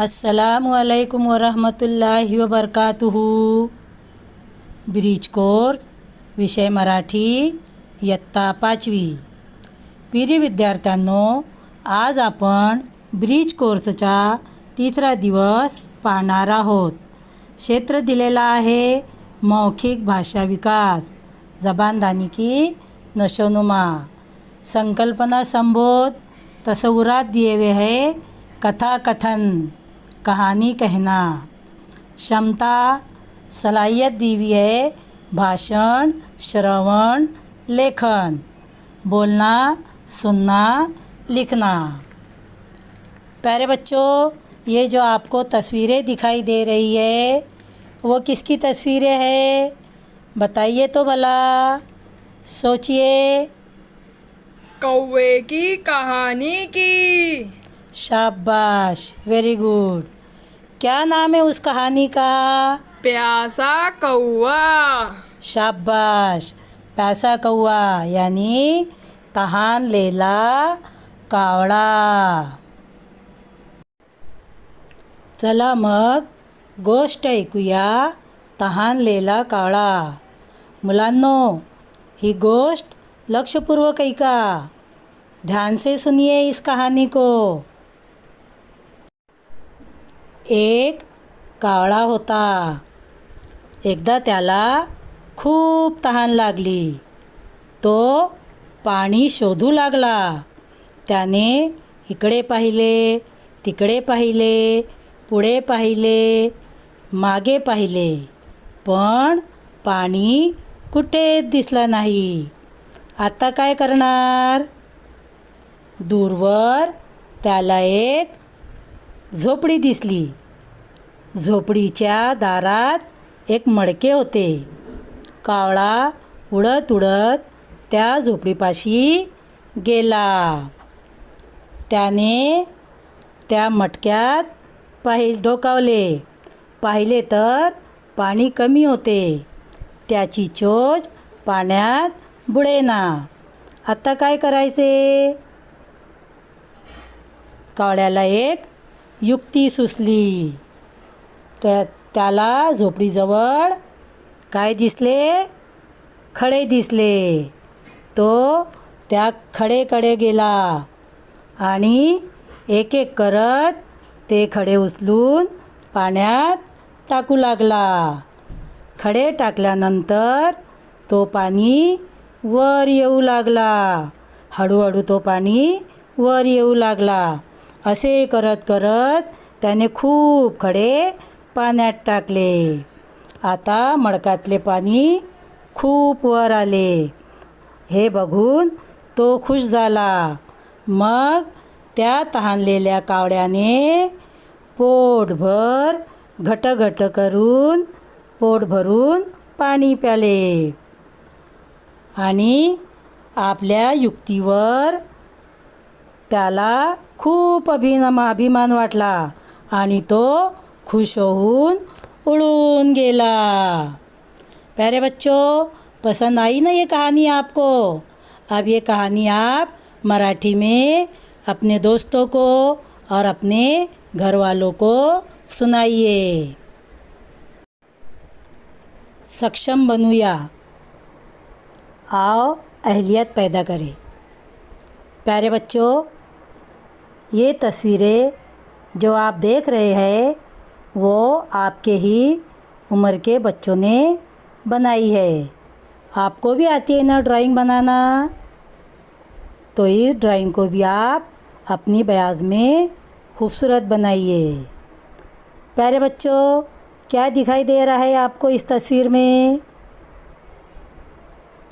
अस्सलामु अलैकुम वरहमतुल्लाहि वबरकातुहू। ब्रिज कोर्स विषय मराठी इयत्ता 5वी। प्रिय विद्यार्थ्यांनो, आज आपण ब्रिज कोर्सचा तिसरा दिवस पाहणार आहोत। क्षेत्र दिलेला आहे मौखिक भाषा विकास, जबानदानी की नशोनुमा। संकल्पना संबोध तस्वुरात दिए हुए है कथा कथन, कहानी कहना। क्षमता सलाहियत दी हुई है भाषण, श्रवण, लेखन, बोलना, सुनना, लिखना। प्यारे बच्चों, ये जो आपको तस्वीरें दिखाई दे रही है वो किसकी तस्वीरें हैं? बताइए तो भला, सोचिए। कौवे की कहानी की। शाबाश, वेरी गुड। क्या नाम है उस कहानी का? प्यासा कौवा। शाबाश, प्यासा कौवा यानी तहानलेला कावळा। चला मग गोष्ट ऐकूया, तहानलेला कावळा। मुलांनो, ही गोष्ट लक्षपूर्वक ऐका, ध्यान से सुनिए इस कहानी को। एक कावळा होता। एकदा त्याला खूप तहान लागली। तो पाणी शोधू लागला। त्याने इकडे पाहिले, तिकडे पाहिले, पुढे पाहिले, मागे पाहिले, पण पाणी कुठेच दिसला नाही। आता काय करणार? दूरवर त्याला एक झोपडी दिसली। झोपडीच्या दारात एक मडके होते। कावळा उडत उडत त्या झोपडीपाशी गेला। त्याने त्या मटक्यात डोकावले। पाहिले तर पाणी कमी होते। त्याची चोच पाण्यात बुडेना। आता काय करायचे? कावळ्याला एक युक्ती सुचली। त्याला झोपडीजवळ काय दिसले? खडे दिसले। तो त्या खडेकडे गेला आणि एक एक करत ते खडे उचलून पाण्यात टाकू लागला। खडे टाकल्यानंतर तो पाणी वर येऊ लागला। हळूहळू तो पाणी वर येऊ लागला। असे करत करत त्याने खूप खडे पाण्यात टाकले। आता मडकातले पाणी खूप वर आले। हे बघून तो खुश झाला। मग त्या तहानलेल्या कावळ्याने पोटभर घटघट करून पोट भरून पाणी प्याले आणि आपल्या युक्तीवर त्याला खूप अभिमान वाटला आणि तो खुश होऊन उड़ून गेला। प्यारे बच्चों, पसंद आई ना ये कहानी आपको? अब ये कहानी आप मराठी में अपने दोस्तों को और अपने घर वालों को सुनाइए। सक्षम बनूया, आओ अहलियत पैदा करें। प्यारे बच्चों, ये तस्वीरें जो आप देख रहे हैं वो आपके ही उम्र के बच्चों ने बनाई है। आपको भी आती है ना ड्राइंग बनाना? तो इस ड्राइंग को भी आप अपनी बयाज में खूबसूरत बनाइए। प्यारे बच्चों, क्या दिखाई दे रहा है आपको इस तस्वीर में?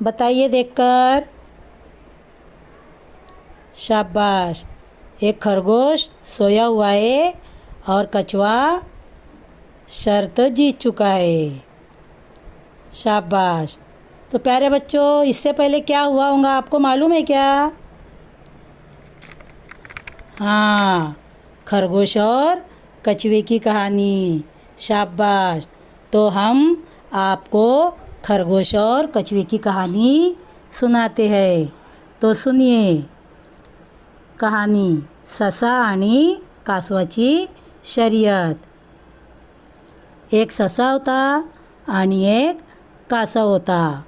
बताइए देखकर। शाबाश, एक खरगोश सोया हुआ है और कछुआ शर्त जीत चुका है। शाबाश। तो प्यारे बच्चों, इससे पहले क्या हुआ होगा आपको मालूम है क्या? हाँ, खरगोश और कछुए की कहानी। शाबाश। तो हम आपको खरगोश और कछुए की कहानी सुनाते हैं। तो सुनिए कहानी, ससा आणि कासवाची शर्यत. एक ससा होता आणि एक कासव होता.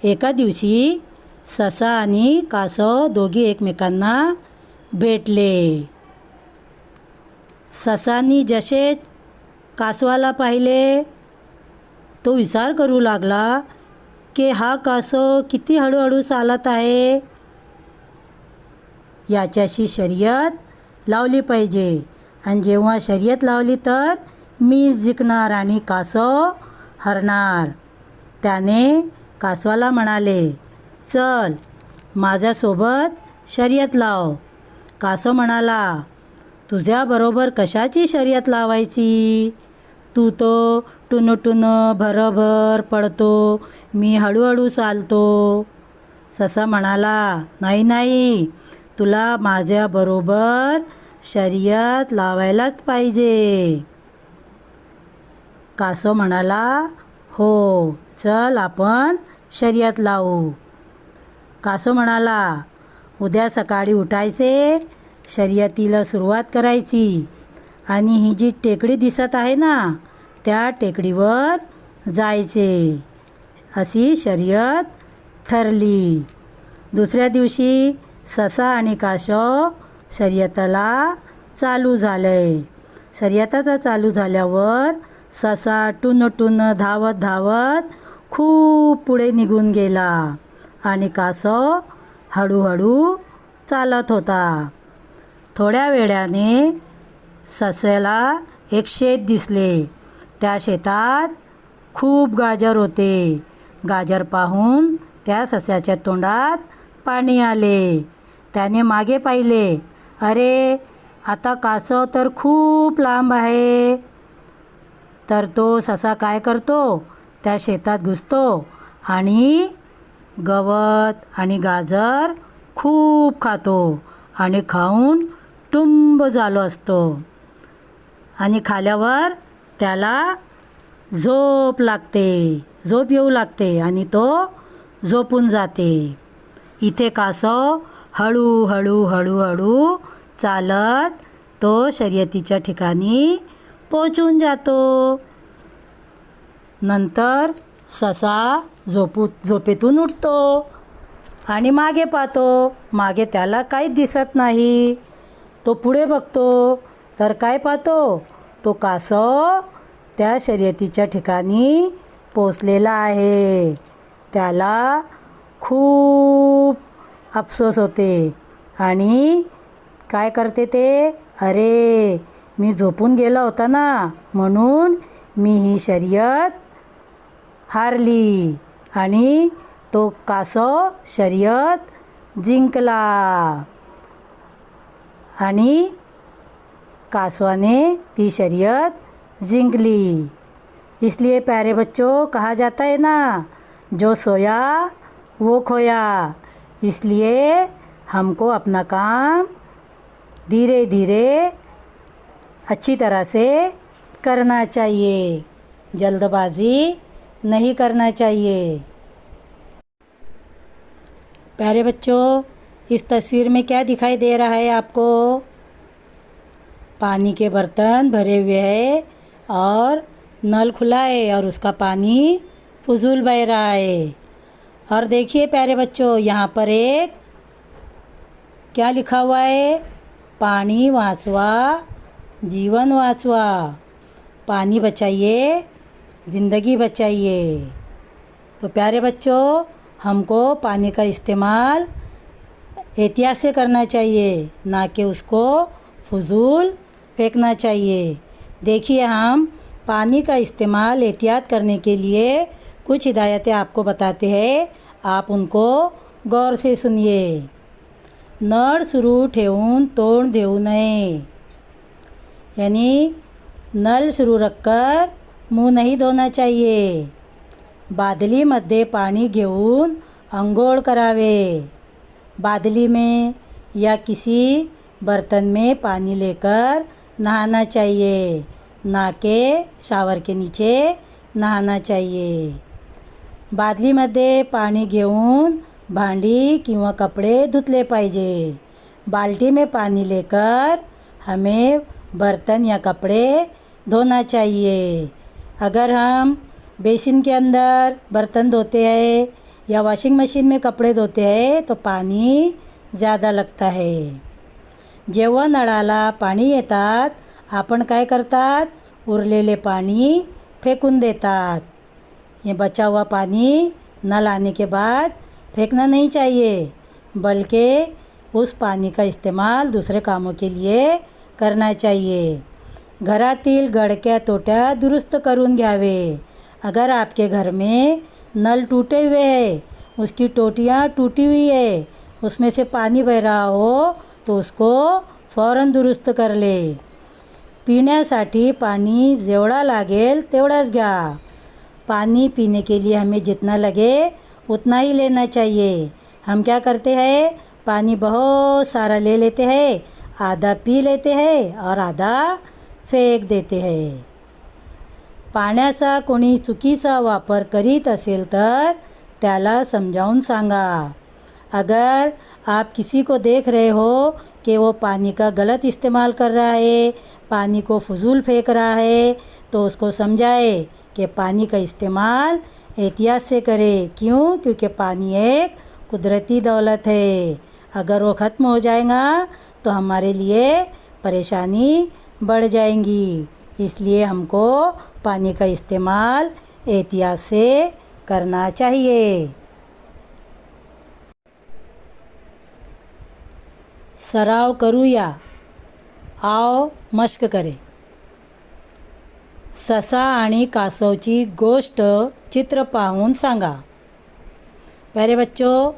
एका दिवशी ससा आणि कासव दोघी एकमेकांना भेटले. ससानी जसे कासवाला पाहिले तो विचार करू लागला की हा कासव किती हळूहळू चालत आहे. याच्याशी शर्यत लावली पाहिजे आणि जेव्हा शर्यत लावली तर मी जिंकणार आणि कासव हरणार. त्याने कासवाला म्हणाले, चल माझ्यासोबत शर्यत लाव. कासव म्हणाला, तुझ्याबरोबर कशाची शर्यत लावायची? तू तो टुनटुन भरभर पळतो, मी हळूहळू चालतो. ससा म्हणाला, नाही नाही, तुला माझ्याबरोबर शर्यत लावायलाच पाहिजे. कासव म्हणाला, हो चल आपण शर्यत लावू. कासव म्हणाला, उद्या सकाळी उठायचे, शर्यतीला सुरुवात करायची आणि ही जी टेकडी दिसत आहे ना त्या टेकडीवर जायचे. अशी शर्यत ठरली. दुसऱ्या दिवशी ससा आणि कासव शर्यतीला चालू झाले. शर्यतीचा चालू झाल्यावर ससा टुनटुन धावत धावत खूप पुढे निघून गेला आणि कासव हळूहळू चालत होता. थोड्या वेळाने सस्याला एक शेत दिसले. त्या शेतात खूप गाजर होते. गाजर पाहून त्या सस्याच्या तोंडात पाणी आले. त्याने मागे पाहिले, अरे आता कासव तर खूप लांब आहे. तर तो ससा काय करतो, त्या शेतात घुसतो आणि गवत आणि गाजर खूप खातो आणि खाऊन टुंब झालो असतो. आणि खाल्यावर त्याला झोप लागते, झोप येऊ लागते आणि तो झोपून जाते. इथे कासव हळूहळू हळूहळू चालत तो शर्यतीच्या ठिकाणी पोचून जातो. नंतर ससा झोपेतून उठतो आणि मागे पाहतो. मागे त्याला काहीच दिसत नाही. तो पुढे बघतो तर काय पाहतो, तो कासव त्या शर्यतीच्या ठिकाणी पोचलेला आहे. त्याला खूप अफसोस होते आणि काय करते ते, अरे मी झोपून गेला होता ना, म्हणून मी ही शर्यत हारली. आणि तो कासव शर्यत जिंकला आणि कासवाने ती शर्यत जिंकली. इसलिए प्यारे बच्चों कहा जाता है ना, जो सोया वो खोया. इसलिए हमको अपना काम धीरे धीरे अच्छी तरह से करना चाहिए, जल्दबाजी नहीं करना चाहिए. प्यारे बच्चों, इस तस्वीर में क्या दिखाई दे रहा है आपको? पानी के बर्तन भरे हुए हैं और नल खुला है और उसका पानी फुजूल बह रहा है. और देखिए प्यारे बच्चों, यहाँ पर एक क्या लिखा हुआ है, पानी वाचवा जीवन वाचवा. पानी बचाइए ज़िंदगी बचाइए. तो प्यारे बच्चों, हमको पानी का इस्तेमाल एहतियात से करना चाहिए, ना कि उसको फजूल फेंकना चाहिए. देखिए, हम पानी का इस्तेमाल एहतियात करने के लिए कुछ हिदायतें आपको बताते हैं. आप उनको गौर से सुनिए. नळ सुरू ठेवून तोंड देऊ नये, यानी नल सुरू रखकर मुंह नहीं धोना चाहिए. बादलीमध्ये पाणी घेऊन अंघोळ करावे. बादली में या किसी बर्तन में पानी लेकर नहाना चाहिए, ना कि शावर के नीचे नहाना चाहिए. बादलीमध्ये पाणी घेऊन भांडी किंवा कपडे धुतले पाहिजे. बाल्टी में पानी लेकर हमें बर्तन या कपड़े धोना चाहिए। अगर हम बेसिन के अंदर बर्तन धोते हैं या वॉशिंग मशीन में कपडे धोते हैं तो पाणी ज़्यादा लगता है। जेव्हा नळाला पाणी येतात आपण काय करतात, उरलेले पाणी फेकून देतात। ये बचा हुआ पानी नल आने के बाद फेंकना नहीं चाहिए, बल्कि उस पानी का इस्तेमाल दूसरे कामों के लिए करना चाहिए। घरातील गडक्या तोट्या दुरुस्त करून घ्यावे। अगर आपके घर में नल टूटे हुए हैं, उसकी टोटियाँ टूटी हुई है, उसमें से पानी बह रहा हो तो उसको फ़ौरन दुरुस्त कर ले। पिण्यासाठी पानी जेवढा लागेल तेवढाच घ्या। पानी पीने के लिए हमें जितना लगे उतना ही लेना चाहिए। हम क्या करते हैं, पानी बहुत सारा ले लेते हैं, आधा पी लेते हैं और आधा फेक देते हैं। पाण्याचा कोणी चुकीचा वापर करीत असेल तर त्याला समजावून सांगा। अगर आप किसी को देख रहे हो कि वो पानी का गलत इस्तेमाल कर रहा है, पानी को फजूल फेंक रहा है, तो उसको समझाए कि पानी का इस्तेमाल एहतियात से करे। क्यों? क्योंकि पानी एक कुदरती दौलत है। अगर वो ख़त्म हो जाएगा तो हमारे लिए परेशानी बढ़ जाएंगी। इसलिए हमको पानी का इस्तेमाल एहतियात से करना चाहिए। सराव करूया, आओ मश्क करें। ससा आणि कासवची गोष्ट चित्र पाहून सांगा। प्यारे बच्चों,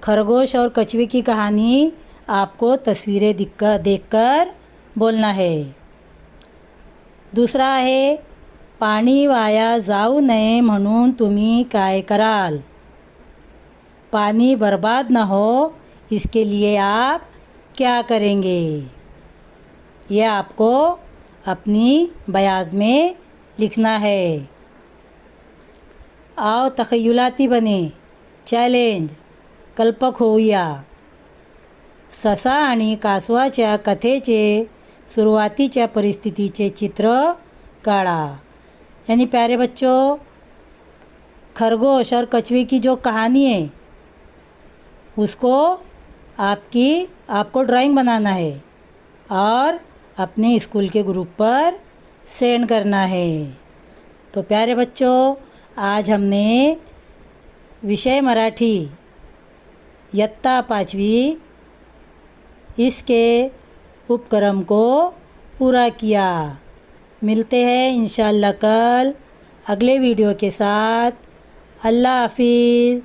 खरगोश और कछुए की कहानी आपको तस्वीरें देखकर बोलना है। दूसरा आहे, पाणी वाया जाऊ नये म्हणून तुम्ही काय कराल। पानी बर्बाद न हो इसके लिए आप क्या करेंगे। ये आपको अपनी बयाज में लिखना है। आओ तखय्युलाती बने, चॅलेंज, कल्पक होऊया। ससा आणि कासवाच्या कथेचे सुरुवातीच्या परिस्थितीचे चित्र काढा। यानी प्यारे बच्चों, खरगोश और कछुए की जो कहानी है उसको आपको ड्राइंग बनाना है और अपने स्कूल के ग्रुप पर सेंड करना है। तो प्यारे बच्चों, आज हमने विषय मराठी इयत्ता 5वीं इसके उपक्रम को पूरा किया। मिलते हैं इंशाअल्लाह कल अगले वीडियो के साथ। अल्लाह हाफिज़।